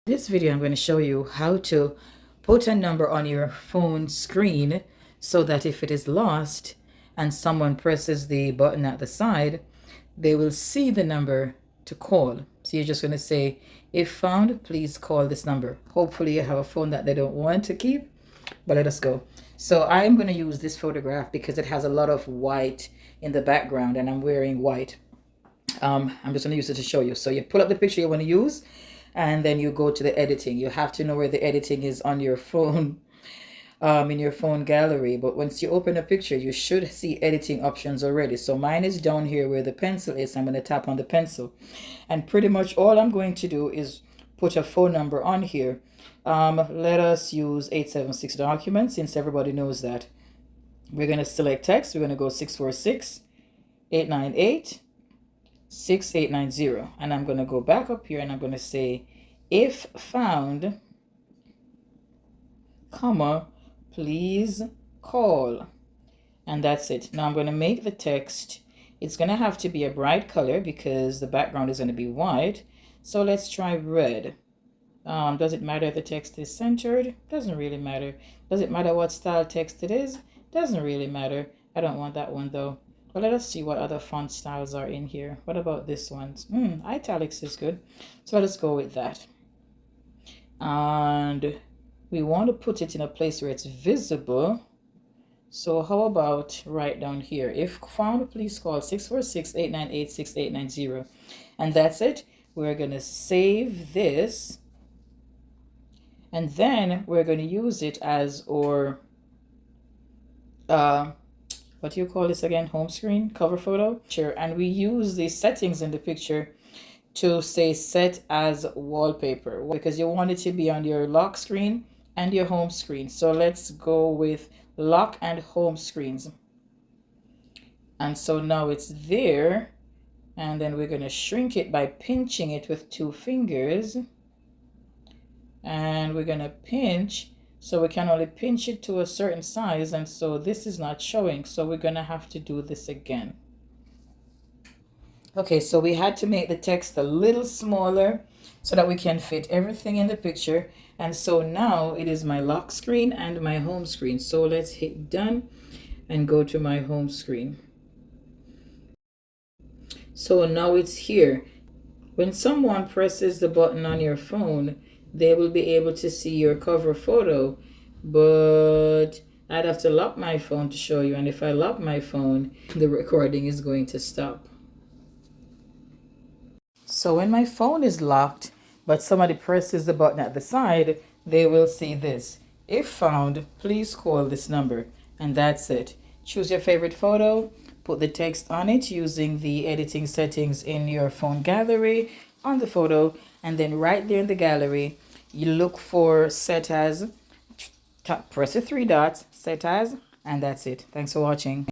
This video, I'm going to show you how to put a number on your phone screen so that if it is lost and someone presses the button at the side, they will see the number to call. So you're just going to say, if found, please call this number. Hopefully you have a phone that they don't want to keep, but let us go. So I'm going to use this photograph because it has a lot of white in the background and I'm wearing white. I'm just going to use it to show you. So you pull up the picture you want to use, and then you go to the editing. You have to know where the editing is on your phone, in your phone gallery. But once you open a picture, you should see editing options already. So mine is down here where the pencil is. I'm going to tap on the pencil. And pretty much all I'm going to do is put a phone number on here. Let us use 876 document since everybody knows that. We're going to select text. We're going to go 646-898. 6890, and I'm going to go back up here and I'm going to say, if found, comma, please call, and that's it. Now I'm going to make the text, it's going to have to be a bright color because the background is going to be white. So let's try red. Does it matter if the text is centered? Doesn't really matter. Does it matter what style text it is? Doesn't really matter. I don't want that one though. But let us see what other font styles are in here. What about this one? Italics is good. So let us go with that. And we want to put it in a place where it's visible. So how about right down here? If found, please call 646-898-6890. And that's it. We're going to save this. And then we're going to use it as our what do you call this again? Home screen, cover photo. Sure. And we use the settings in the picture to say set as wallpaper because you want it to be on your lock screen and your home screen. So let's go with lock and home screens. And so now it's there. And then we're going to shrink it by pinching it with 2 fingers. And we're going to pinch. So we can only pinch it to a certain size, and so this is not showing. So we're going to have to do this again. Okay, so we had to make the text a little smaller so that we can fit everything in the picture. And so now it is my lock screen and my home screen. So let's hit done and go to my home screen. So now it's here. When someone presses the button on your phone, they will be able to see your cover photo, but I'd have to lock my phone to show you. And if I lock my phone, the recording is going to stop. So when my phone is locked, but somebody presses the button at the side, they will see this. If found, please call this number. And that's it. Choose your favorite photo, put the text on it using the editing settings in your phone gallery on the photo, and then right there in the gallery, you look for set as, press the 3 dots, set as, and that's it. Thanks for watching.